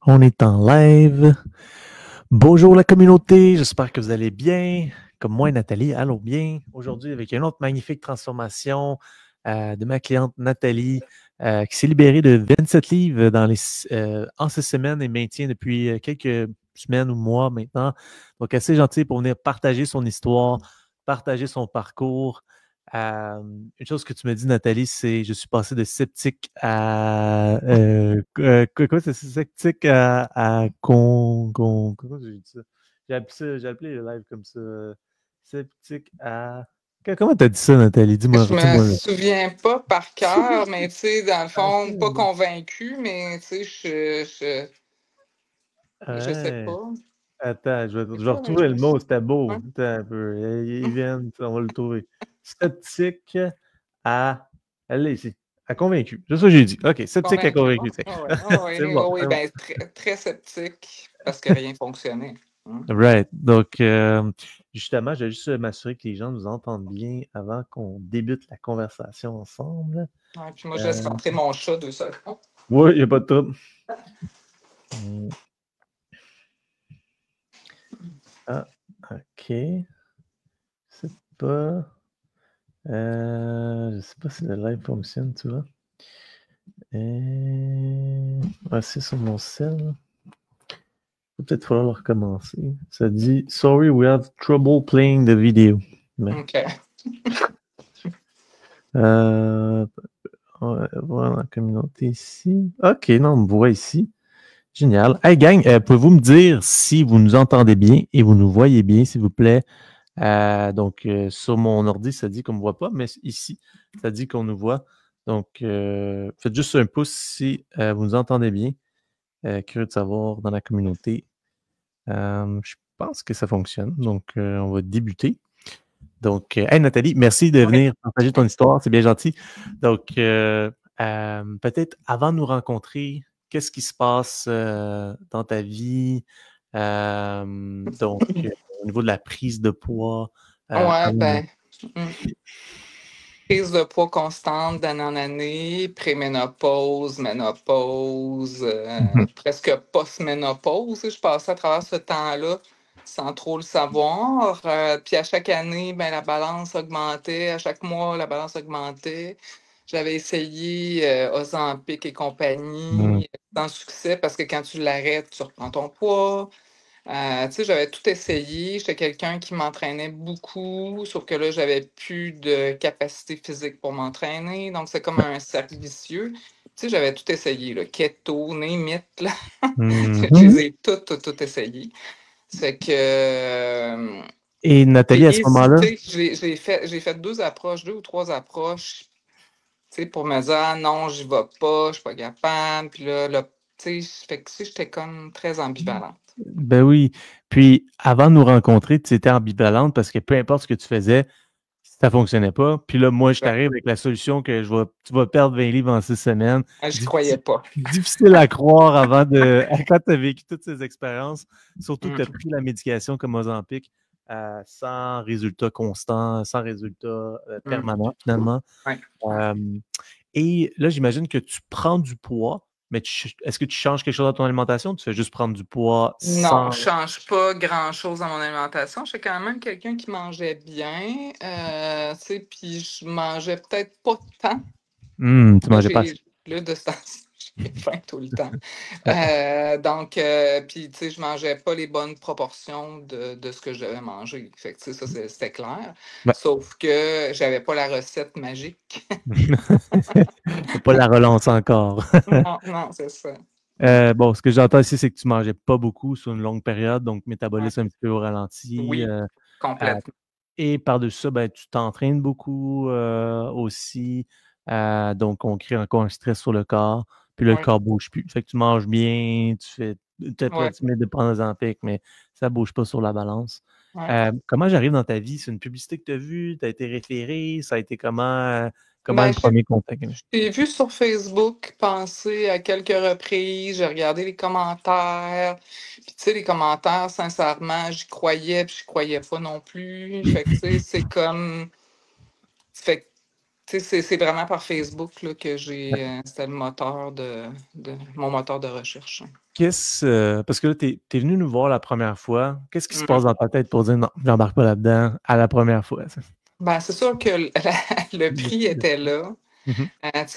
On est en live. Bonjour la communauté, j'espère que vous allez bien. Comme moi et Nathalie, allons bien. Aujourd'hui, avec une autre magnifique transformation de ma cliente Nathalie, qui s'est libérée de 27 livres en 6 semaines et maintient depuis quelques semaines ou mois maintenant. Donc, assez gentille pour venir partager son histoire, partager son parcours. Une chose que tu me dis, Nathalie, c'est je suis passé de sceptique à quoi c'est sceptique comment j'ai dit ça? J'ai appelé le live comme ça. Sceptique à. Comment t'as dit ça, Nathalie? Dis-moi, Je me dis-moi. souviens pas par cœur, mais tu sais, dans le fond, pas Ok. convaincu, mais tu sais, je sais Ouais. pas. Attends, C'est je vais quoi, là, retrouver le mot, c'était ouais. beau. Attends un peu. Even, on va le trouver. Sceptique à. Elle est ici. À convaincu. C'est ça que j'ai dit. OK, sceptique à Convaincu. convaincu. Oui, C'est bon. oui, C'est bon. ben, très sceptique parce que rien fonctionnait. Right. Donc, justement, je vais juste m'assurer que les gens nous entendent bien avant qu'on débute la conversation ensemble. Ouais, puis moi, je laisse Euh, rentrer mon chat 2 secondes. oui, il n'y a pas de trouble. Hmm. Ah, OK. C'est pas. Je sais pas si le live fonctionne, tu vois. Ouais, c'est sur mon cell. Il va peut-être falloir le recommencer. Ça dit Sorry, we have trouble playing the video. Mais, OK. euh, on va voir la communauté ici. OK, non, on me voit ici. Génial. Hey, gang, pouvez-vous me dire si vous nous entendez bien et vous nous voyez bien, s'il vous plaît? Donc, sur mon ordi, ça dit qu'on ne me voit pas, mais ici, ça dit qu'on nous voit. Donc, faites juste un pouce si vous nous entendez bien. Curieux de savoir dans la communauté. Je pense que ça fonctionne. Donc, on va débuter. Donc, hey Nathalie, merci de Oui. venir partager ton histoire. C'est bien gentil. Donc, peut-être avant de nous rencontrer, qu'est-ce qui se passe dans ta vie? Donc, au niveau de la prise de poids, Ouais, comment- ben, mm. Prise de poids constante d'année en année, préménopause, ménopause, Mhm. presque post-ménopause. Je passais à travers ce temps-là sans trop le savoir. Puis à chaque année, ben, la balance augmentait. À chaque mois, la balance augmentait. J'avais essayé Ozempic et Mhm. compagnie sans succès parce que quand tu l'arrêtes, tu reprends ton poids. Tu sais, j'avais tout essayé. J'étais quelqu'un qui m'entraînait beaucoup, sauf que là, j'avais plus de capacité physique pour m'entraîner. Donc, c'est comme un cercle vicieux. Tu sais, j'avais tout essayé, là. Keto, name it, là. Je Mhm. les ai toutes essayées. C'est que Et Nathalie, j'ai à ce moment-là, hésité. J'ai fait 2 ou 3 approches, tu sais, pour me dire, ah non, j'y vais pas, je suis pas capable. Puis là, tu sais, fait que tu sais, j'étais comme très ambivalente. ben oui. Puis, avant de nous rencontrer, tu étais ambivalente parce que peu importe ce que tu faisais, ça fonctionnait pas. Puis là, moi, je t'arrive avec la solution que tu vas perdre 20 livres en 6 semaines. Je croyais pas. Difficile à croire avant de, quand tu as vécu toutes ces expériences, surtout que tu as Mm. pris la médication comme Ozempic sans résultat constant, sans résultat Mm. permanent finalement. Ouais. Euh, et là, j'imagine que tu prends du poids, mais est-ce que tu changes quelque chose dans ton alimentation ou tu fais juste prendre du poids Non, sans. je change pas grand-chose dans mon alimentation. J'étais quand même quelqu'un qui mangeait bien, tu sais, puis je mangeais peut-être pas tant. Tu Là, mangeais pas assez. là, de ce temps-ci, j'ai faim tout le temps. Ouais. Donc, puis, tu sais, je mangeais pas les bonnes proportions de ce que je devais manger. Fait que, tu sais, ça, c'était clair. Ouais. Sauf que j'avais pas la recette magique. Faut pas la relancer encore. Non, non, c'est ça. Bon, ce que j'entends ici, c'est que tu mangeais pas beaucoup sur une longue période, donc Ouais. métabolisme un petit peu au ralenti. Oui, Euh, complètement. et par-dessus ça, ben, tu t'entraînes beaucoup aussi. Donc, on crée encore un stress sur le corps. Puis là, le Oui, corps bouge plus. Fait que tu manges bien, tu fais peut-être oui, 30 minutes de prendre Ozempic, mais ça bouge pas sur la balance. oui. Comment j'arrive dans ta vie? C'est une publicité que tu as vue? Tu as été référé? Ça a été comment Ben, le premier contact? j'ai vu sur Facebook passer à quelques reprises, j'ai regardé les commentaires. Puis, tu sais, les commentaires, sincèrement, j'y croyais, puis je croyais pas non plus. Fait que, tu sais, c'est comme. Fait que c'est vraiment par Facebook là, que c'était le moteur mon moteur de recherche. Parce que là, tu es venu nous voir la première fois. Qu'est-ce qui se passe Mhm. dans ta tête pour dire non, j'embarque pas là-dedans à la première fois? Ben, c'est sûr que le prix était là. Mhm.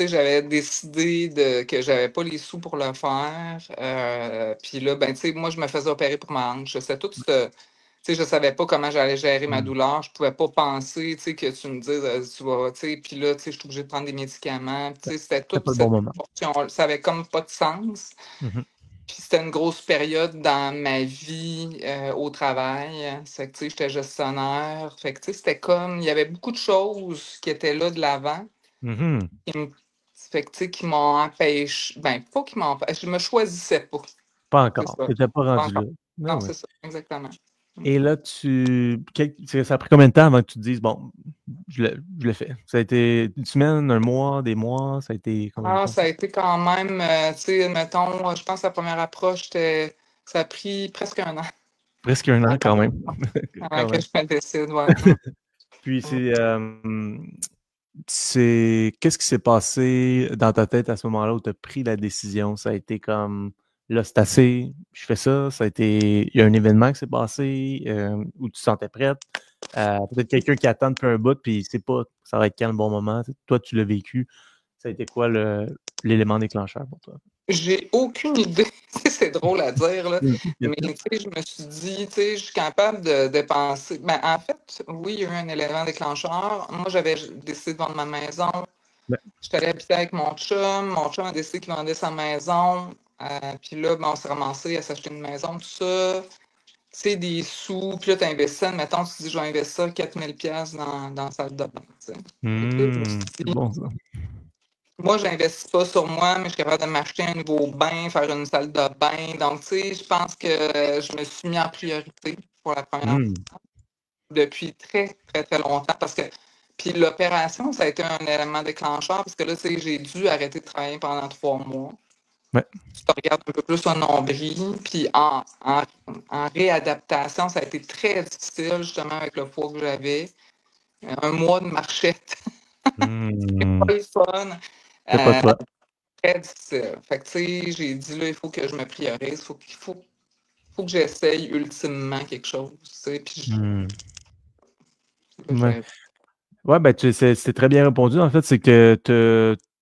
J'avais décidé que j'avais pas les sous pour le faire. Puis là, ben, moi, je me faisais opérer pour ma hanche. C'était tout je savais pas comment j'allais gérer ma Mhm. douleur. Je pouvais pas penser, que tu me dises, tu vas, puis là, je suis obligée de prendre des médicaments. C'était C'était toute pas le bon cette moment. portion, ça avait comme pas de sens. Mhm. Puis c'était une grosse période dans ma vie au travail. C'est que, j'étais gestionnaire. Fait que, c'était comme, il y avait beaucoup de choses qui étaient là de l'avant. Mhm. Qui me- Fait que, qui m'ont empêché. Ben, pas qui m'ont empêché. Je me choisissais pas. Pas C'est encore. ça. Tu n'étais pas Pas rendu là. encore. Ben Non, ouais. c'est ça, exactement. Mm. Et là, ça a pris combien de temps avant que tu te dises, bon, je l'ai fait? Ça a été une semaine, un mois, des mois? Ça a été combien de Ah, temps? ça a été quand même, mettons, je pense que la première approche, ça a pris presque un an Presque un an quand même. avant Quand que même. je me décide. Ouais. Mm. Puis qu'est-ce qui s'est passé dans ta tête à ce moment-là où tu as pris la décision? Ça a été comme, là, c'est assez, je fais ça. Ça a été, il y a un événement qui s'est passé où tu te sentais prête. Peut-être quelqu'un qui attend depuis un bout, puis il sait pas ça va être quand le bon moment. Toi, tu l'as vécu. Ça a été quoi l'élément déclencheur pour toi? J'ai aucune idée. C'est drôle à dire, là. T'inquiète Mais pas. je me suis dit, je suis capable de dépenser. Ben, en fait, oui, il y a eu un élément déclencheur. Moi, j'avais décidé de vendre ma maison. Ouais. J'étais allée habiter avec mon chum. Mon chum a décidé qu'il vendait sa maison. Puis là, ben, on s'est ramassé à s'acheter une maison, tout ça. C'est des sous. Puis là, tu investis, admettons, tu dis, je vais investir 4000$ dans la salle de bain. Tu sais. Fait que là, je me suis C'est dit, bon ça. moi, je n'investis pas sur moi, mais je suis capable de m'acheter un nouveau bain, faire une salle de bain. Donc, je pense que je me suis mis en priorité pour la première Hmm. fois depuis très, très, très longtemps. Parce que, puis l'opération, ça a été un élément déclencheur parce que là, j'ai dû arrêter de travailler pendant 3 mois. Ouais. Tu te regardes un peu plus au nombril. Puis en réadaptation, ça a été très difficile, justement, avec le poids que j'avais. Un mois de marchette, Hmm. pas le fun. C'était pas Euh, toi. Très difficile. Fait que, j'ai dit, là, il faut que je me priorise. Faut que j'essaye ultimement quelque chose. Puis, Hmm. Ouais. j'ai- Ouais, ben, c'est très bien répondu. En fait, c'est que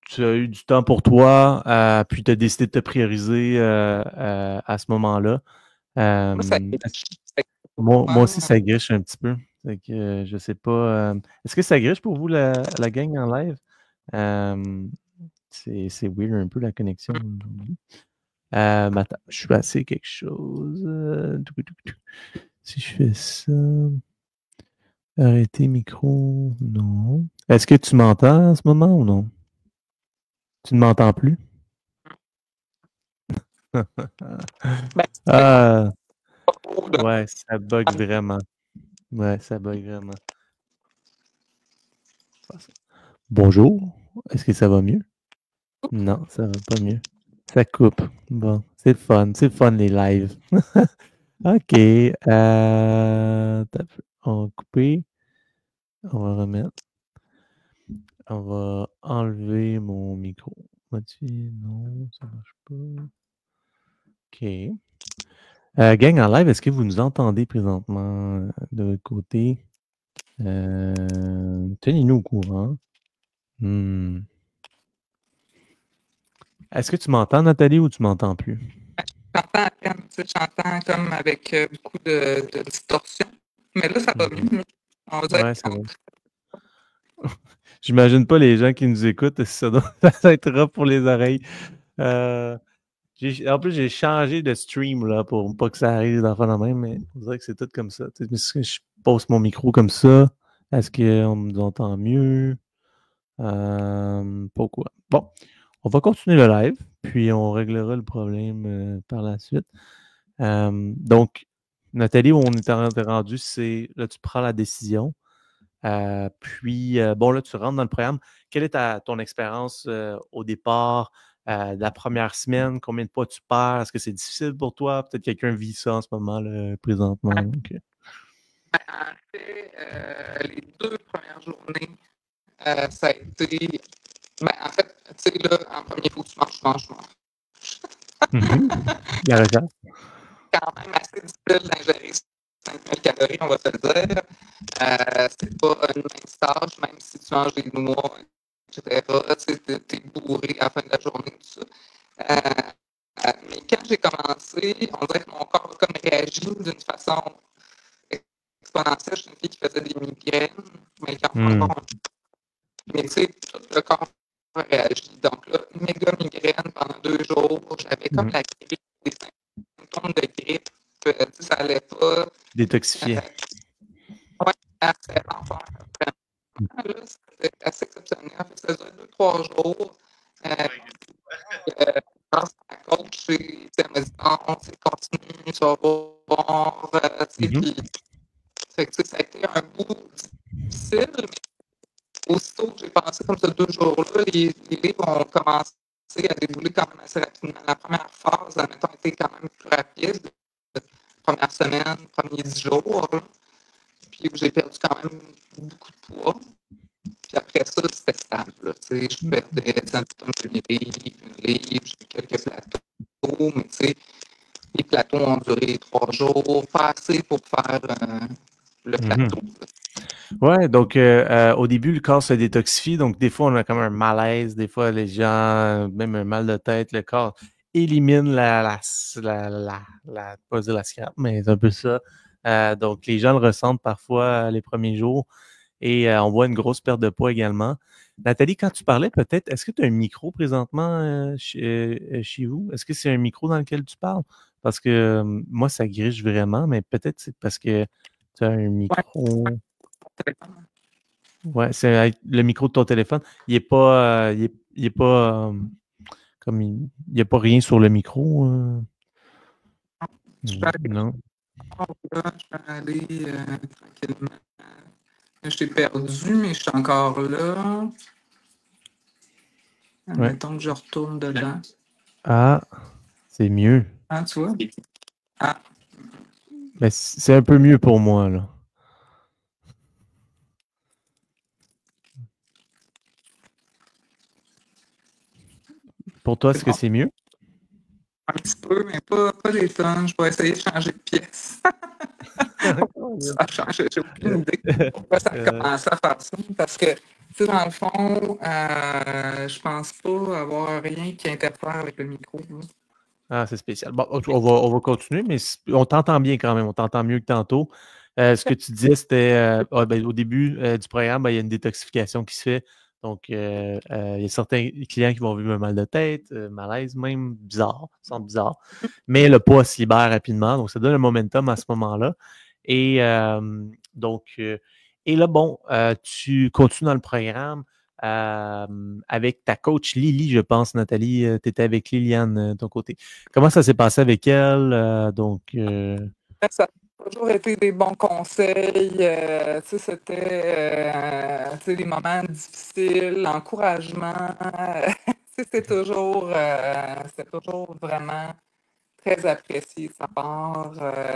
tu as eu du temps pour toi, puis tu as décidé de te prioriser à ce moment-là. moi, ça a Euh, été est-ce- pour moi moi. aussi, ça griche un petit peu. Fait que, je sais pas. Est-ce que ça griche pour vous, la gang en live? Euh, c'est weird un peu la connexion aujourd'hui. Mais attends, je suis passé quelque chose. Si je fais ça. Arrêter micro, non. Est-ce que tu m'entends en ce moment ou non? Tu ne m'entends plus? Ben, c'est Ah, pas trop de- ouais, ça bug vraiment. Ouais, ça bug vraiment. Bonjour, est-ce que ça va mieux? Non, ça va pas mieux. Ça coupe. Bon, c'est le fun les lives. OK. On va couper. On va remettre. On va enlever mon micro. Non, ça marche pas. OK. Gang en live, est-ce que vous nous entendez présentement de votre côté? Tenez-nous au courant. Hmm. Est-ce que tu m'entends, Nathalie, ou tu m'entends plus? J'entends à peine, j'entends comme avec beaucoup de distorsion. Mais là, ça va Mhm. mieux. On va dire Ouais, c'est vrai. J'imagine pas les gens qui nous écoutent, ça doit être rough pour les oreilles. Euh, en plus, j'ai changé de stream là, pour pas que ça arrive d'enfants de même, mais on dirait que c'est tout comme ça. Tu sais, mais si je pose mon micro comme ça, est-ce qu'on nous entend mieux? Pourquoi? Bon, on va continuer le live, puis on réglera le problème par la suite. Donc, Nathalie, où on est rendu, c'est là, tu prends la décision. Puis, bon, là, tu rentres dans le programme. Quelle est ton expérience au départ, de la première semaine? Combien de poids tu perds? Est-ce que c'est difficile pour toi? Peut-être quelqu'un vit ça en ce moment, là, présentement. OK. en fait, les 2 premières journées, ça a été. Ben, en fait, tu sais, là, en premier, il faut que tu manges. La recette. Quand même assez difficile d'ingérer 5000 calories, on va se le dire. C'est pas une mince tâche, même si tu manges des noix, etc. Tu es bourré à la fin de la journée, tout ça. Mais quand j'ai commencé, on dirait que mon corps a comme réagi d'une façon exponentielle. Je suis une fille qui faisait des migraines, mais qui en fait encore un. Mais tu sais, tout le corps a réagi. Donc là, méga migraine pendant 2 jours. J'avais comme la grippe, des symptômes de grippe. Ça allait pas. Détoxifié. Ouais, assez l'enfer. Vraiment, là, c'était assez exceptionnel. En fait, ça faisait 2, 3 jours. Grâce à la coach, elle m'a dit non, continue, tu vas voir. Puis, fait que, ça a été un bout difficile, mais aussitôt que j'ai passé comme ça 2 jours-là, les livres ont commencé à dérouler quand même assez rapidement. La première phase, admettons, était quand même plus rapide. Première semaine, premiers 10 jours. Là. Puis j'ai perdu quand même beaucoup de poids. Puis après ça, c'était stable. Là, je perdais un livre, j'ai eu quelques plateaux, mais les plateaux ont duré 3 jours, pas assez pour faire le plateau. Ouais, donc au début, le corps se détoxifie, donc des fois, on a comme un malaise, des fois, les gens, même un mal de tête, le corps élimine pas dire la scrap, mais c'est un peu ça. Donc, les gens le ressentent parfois les premiers jours et on voit une grosse perte de poids également. Nathalie, quand tu parlais, peut-être, est-ce que tu as un micro présentement chez vous? Est-ce que c'est un micro dans lequel tu parles? Parce que moi, ça griche vraiment, mais peut-être c'est parce que tu as un micro. Ouais, c'est avec le micro de ton téléphone. Il n'est pas, il est pas comme il n'y a pas rien sur le micro. Je vais Non. aller tranquillement. Je t'ai perdu, mais je suis encore là. Ouais. Admettons que je retourne dedans. Ah, c'est mieux. Ah, tu vois? Ah, Mais c'est un peu mieux pour moi, là. Pour toi, c'est est-ce que bon. c'est mieux? Un petit peu, mais pas des tonnes. Je vais essayer de changer de pièce. Ça change, j'ai aucune idée pourquoi ça a commencé à faire ça. Parce que, tu sais, dans le fond, je pense pas avoir rien qui interfère avec le micro. Là. Ah, c'est spécial. Bon, on va continuer, mais on t'entend bien quand même. On t'entend mieux que tantôt. Ce que tu disais, c'était au début du programme, ben, il y a une détoxification qui se fait. Donc, il y a certains clients qui vont vivre un mal de tête, malaise même, bizarre, semble bizarre. Mais le poids se libère rapidement. Donc, ça donne un momentum à ce moment-là. Et donc, et là, bon, tu continues dans le programme. Avec ta coach Lily, je pense, Nathalie, tu étais avec Liliane de ton côté. Comment ça s'est passé avec elle? Ça a toujours été des bons conseils. Tu sais, tu sais, des moments difficiles, l'encouragement. Tu sais, c'était toujours vraiment très apprécié de sa part.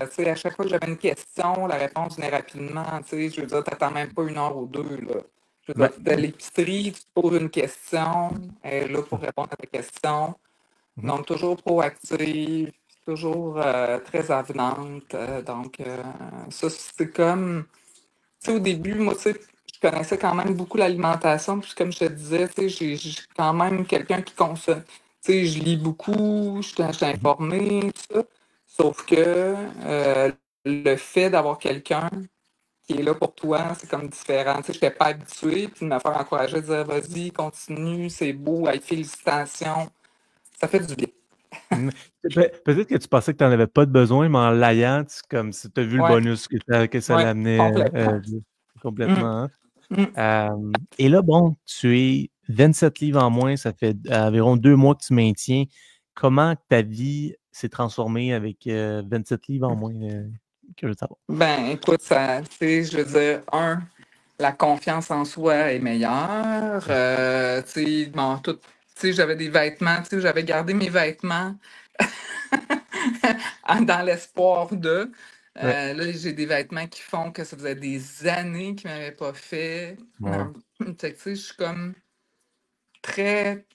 Tu sais, à chaque fois que j'avais une question, la réponse venait rapidement. Tu sais, je veux dire, t'attends même pas 1 heure ou 2, là. Je veux Ben, dire, de l'épicerie, tu te poses une question, elle est là pour répondre à ta question. Donc, toujours proactive, toujours très avenante. Donc, ça, c'est comme, tu sais, au début, moi, tu sais, je connaissais quand même beaucoup l'alimentation. Puis, comme je te disais, tu sais, j'ai quand même quelqu'un qui consomme. Tu sais, je lis beaucoup, je suis informée, tout ça. Sauf que le fait d'avoir quelqu'un qui est là pour toi, c'est comme différent. Tu sais, je n'étais pas habituée, puis de me faire encourager, de dire, vas-y, continue, c'est beau, hey, félicitations. Ça fait du bien. peut-être que tu pensais que tu n'en avais pas de besoin, mais en l'ayant, comme si tu as vu le Ouais, bonus que ça ouais, l'amenait complètement. Mm, complètement. Hein? mm. Et là, bon, tu es 27 livres en moins, ça fait environ 2 mois que tu maintiens. Comment ta vie s'est transformée avec 27 livres en moins? Que je veux savoir. Ben, écoute, ça, tu sais, je veux dire, la confiance en soi est meilleure. Tu sais, bon, tu sais, j'avais des vêtements, tu sais, j'avais gardé mes vêtements dans l'espoir de. Ouais. Là, j'ai des vêtements qui font que ça faisait des années qu'ils m'avaient pas fait. Wow. Fait que, tu sais, je suis comme très.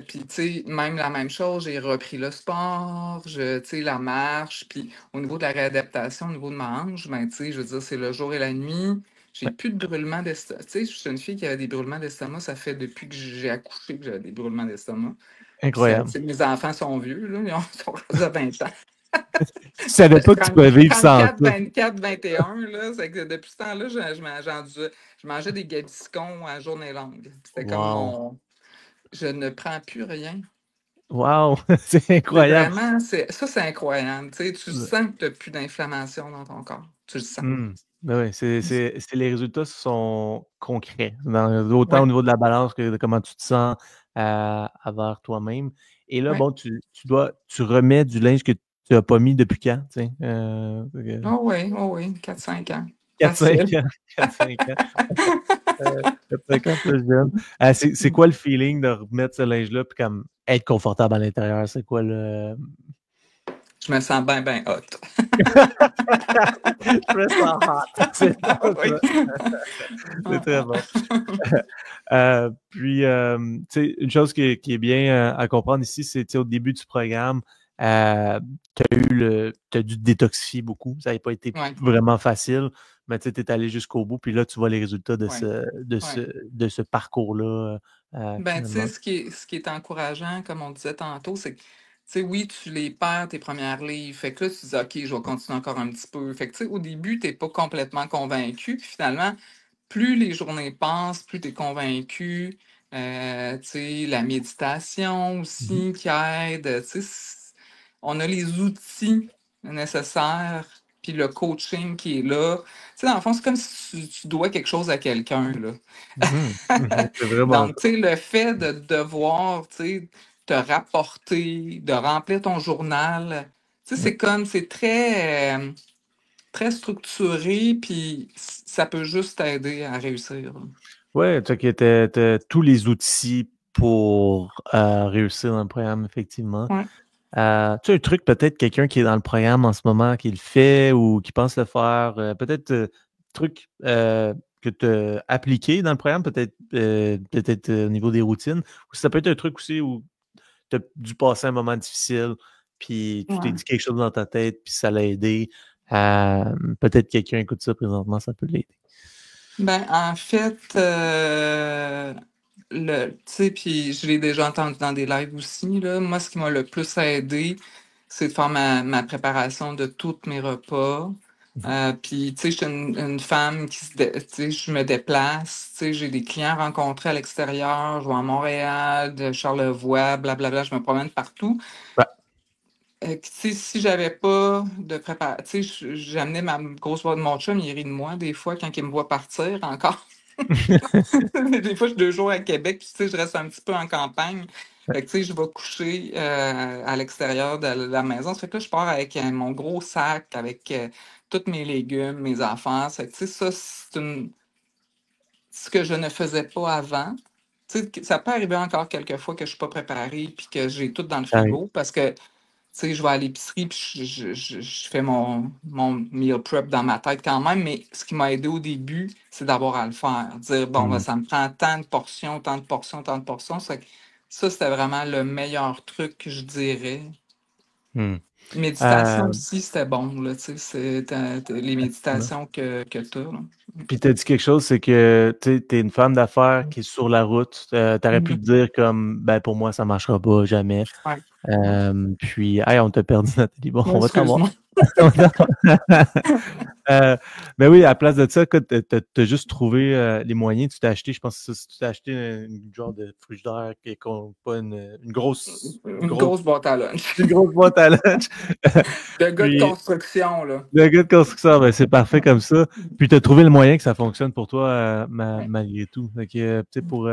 Puis, tu sais, même la même chose, j'ai repris le sport, tu sais, la marche, puis au niveau de la réadaptation, au niveau de ma hanche, ben, tu sais, je veux dire, c'est le jour et la nuit. J'ai Ouais. plus de brûlements d'estomac. Tu sais, je suis une fille qui avait des brûlements d'estomac, ça fait depuis que j'ai accouché que j'avais des brûlements d'estomac. Puis, tu Incroyable. sais, mes enfants sont vieux, là, ils sont rendus à 20 ans. Tu savais pas que tu pouvais vivre sans 34, ça. 24, 21, là, c'est que depuis ce temps-là, je mangeais des gaviscons à journée longue. C'était comme Wow. mon. Je ne prends plus rien. Wow. C'est C'est incroyable. vraiment, c'est incroyable. Tu sais, tu sens que tu n'as plus d'inflammation dans ton corps. Tu le sens. Ben oui, les résultats sont concrets, autant Oui, au niveau de la balance que de comment tu te sens envers toi-même. Et là, oui. bon, tu remets du linge que tu n'as pas mis depuis quand? Tu sais, Oh oui, oh oui, 4-5 ans. 4-5 Facile. ans. 4-5 ans. 4-5 ans plus jeune. C'est quoi le feeling de remettre ce linge-là puis comme être confortable à l'intérieur? C'est quoi le. Je me sens bien, bien hot. Je me sens hot. C'est bon, Oui. ça. C'est très bon. Puis, tu sais, une chose qui est bien à comprendre ici, c'est, tu sais, au début du programme, tu as dû te détoxifier beaucoup. Ça n'a pas été Oui, vraiment facile, mais tu es allé jusqu'au bout. Puis là, tu vois les résultats de oui, oui. ce parcours-là, Ben, tu sais, finalement. ce qui est encourageant, comme on disait tantôt, c'est que, tu sais, oui, tu les perds, tes premières livres. Fait que là, tu te dis, OK, je vais continuer encore un petit peu. Fait que, tu sais, au début, tu n'es pas complètement convaincu. Puis finalement, plus les journées passent, plus tu es convaincu. Tu sais, la méditation Mhm. aussi qui aide. Tu sais, on a les outils nécessaires, puis le coaching qui est là. Tu sais, dans le fond, c'est comme si tu dois quelque chose à quelqu'un, là. Mhm. Mhm. C'est vraiment Donc, ça. tu sais, le fait de devoir, tu sais, te rapporter, de remplir ton journal, tu sais, Ouais. c'est comme, c'est très structuré, puis ça peut juste t'aider à réussir. Ouais, tu as tous les outils pour réussir dans le programme, effectivement. Ouais. Tu as un truc, peut-être quelqu'un qui est dans le programme en ce moment, qui le fait ou qui pense le faire, peut-être truc que tu as appliqué dans le programme, peut-être au niveau des routines, ou ça peut être un truc aussi où tu as dû passer un moment difficile, puis tu t'es Ouais. dit quelque chose dans ta tête, puis ça l'a aidé. Peut-être quelqu'un écoute ça présentement, ça peut l'aider. Ben, en fait, tu sais, puis je l'ai déjà entendu dans des lives aussi, là. Moi, ce qui m'a le plus aidé, c'est de faire ma préparation de tous mes repas. Mhm. Puis, tu sais, je suis une femme tu sais, je me déplace, tu sais, j'ai des clients rencontrés à l'extérieur, je vais à Montréal, de Charlevoix, blablabla, je me promène partout. Ouais. Tu sais, si j'avais pas de préparation, tu sais, j'amenais ma grosse boîte de mon chum, il rit de moi des fois quand il me voit partir encore. Des fois, je suis 2 jours à Québec, puis tu sais, je reste un petit peu en campagne. Fait que, tu sais, je vais coucher à l'extérieur de la maison. Ça fait que là, je pars avec mon gros sac, avec tous mes légumes, mes affaires. Ça fait que, tu sais, ça, ce que je ne faisais pas avant. Tu sais, ça peut arriver encore quelques fois que je ne suis pas préparée puis que j'ai tout dans le Ça arrive. frigo parce que, tu sais, je vais à l'épicerie puis je fais mon meal prep dans ma tête quand même, mais ce qui m'a aidé au début, c'est d'avoir à le faire. Dire, bon, ben, Mhm. ça me prend tant de portions, tant de portions, tant de portions. Ça, c'était vraiment le meilleur truc que je dirais. Mhm. Méditation Euh, aussi, c'était bon, là, tu sais, les méditations que tu as. Puis tu as dit quelque chose, c'est que tu es une femme d'affaires qui est sur la route. Tu aurais pu te dire comme ben pour moi, ça ne marchera pas jamais. Ouais. Puis hey, on t'a perdu, Nathalie. Bon, Ouais, on va t'avoir. excuse-moi. Ben oui, à la place de ça, tu as juste trouvé les moyens. Tu t'es acheté, je pense que tu t'es acheté une genre de frigidaire qui est pas une Une grosse boîte à lunch. grosse boîte à lunch. De gars de Puis construction, là. le gars de construction, ben, c'est parfait comme ça. Puis tu as trouvé le moyen que ça fonctionne pour toi Ouais. malgré tout. Fait que, tu sais, pour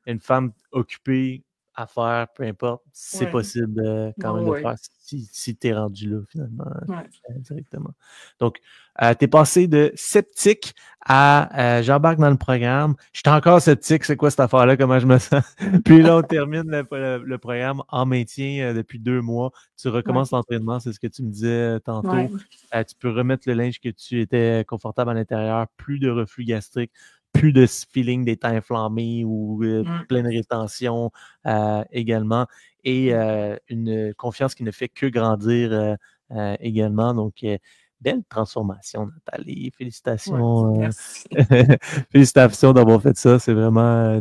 une femme occupée à faire, peu importe, c'est Ouais. possible quand même de Ouais. faire si tu es rendu là, finalement, Ouais. directement. Donc, tu es passé de sceptique à j'embarque dans le programme. Je suis encore sceptique, c'est quoi cette affaire-là, comment je me sens? Puis là, on termine le programme en maintien depuis 2 mois. Tu Ouais. recommences l'entraînement, c'est ce que tu me disais tantôt. Ouais. Tu peux remettre le linge que tu étais confortable à l'intérieur, plus de reflux gastrique, plus de feeling d'être inflammé ou pleine rétention également, et une confiance qui ne fait que grandir également. Donc, belle transformation, Nathalie. Ouais. Félicitations. Merci. Félicitations d'avoir fait ça. C'est vraiment,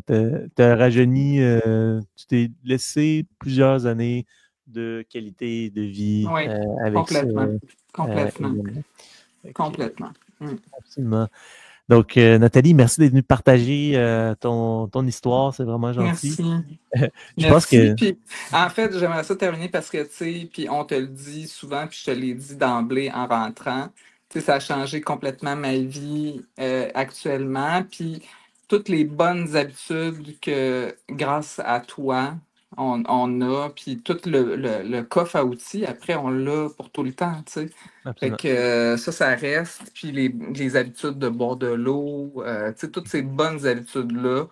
t'as rajeuni, tu t'es laissé plusieurs années de qualité de vie Oui, avec ça complètement. Complètement. également. Complètement. Absolument. Donc, Nathalie, merci d'être venue partager ton histoire. C'est vraiment gentil. Merci. Je pense Merci. que Puis, en fait, j'aimerais ça terminer parce que, tu sais, puis on te le dit souvent, puis je te l'ai dit d'emblée en rentrant, tu sais, ça a changé complètement ma vie actuellement. Puis, toutes les bonnes habitudes que, grâce à toi, on a, puis tout le coffre à outils, après, on l'a pour tout le temps, tu sais. Fait absolument. que ça reste. Puis, les habitudes de boire de l'eau, tu sais, toutes ces bonnes habitudes-là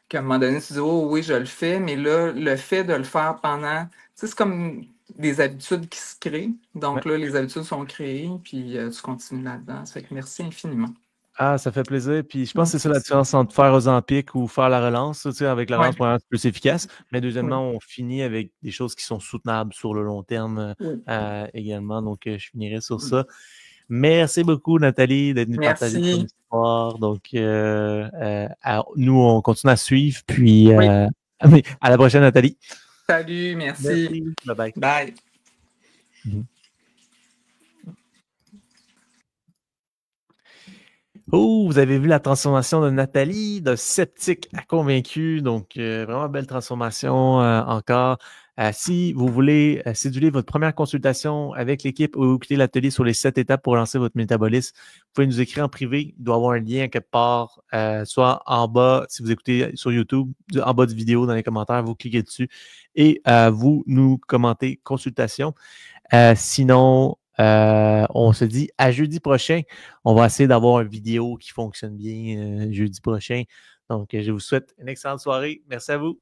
qu'à un moment donné, tu dis, oh oui, je le fais, mais là, le fait de le faire pendant, tu sais, c'est comme des habitudes qui se créent. Ouais. Donc là, les habitudes sont créées, puis tu continues là-dedans. Ça fait que merci infiniment. Ah, ça fait plaisir. Puis je pense Ouais, que c'est ça la différence entre faire Ozempic ou faire la relance. Tu sais, avec la relance, ouais, premièrement, c'est plus efficace. Mais deuxièmement, oui, on finit avec des choses qui sont soutenables sur le long terme oui. également. Donc, je finirai sur ça. Merci beaucoup, Nathalie, d'être venue partager ton Merci. histoire. Donc, nous, on continue à suivre. Puis, Oui. à la prochaine, Nathalie. Salut, merci. Merci. Bye bye. Bye. Oh, vous avez vu la transformation de Nathalie, de sceptique à convaincu. Donc, vraiment belle transformation encore. Si vous voulez céduler votre première consultation avec l'équipe ou écouter l'atelier sur les 7 étapes pour lancer votre métabolisme, vous pouvez nous écrire en privé. Il doit y avoir un lien quelque part, soit en bas, si vous écoutez sur YouTube, en bas de vidéo, dans les commentaires, vous cliquez dessus et vous nous commentez consultation. Sinon, on se dit à jeudi prochain. On va essayer d'avoir une vidéo qui fonctionne bien jeudi prochain. Donc, je vous souhaite une excellente soirée. Merci à vous.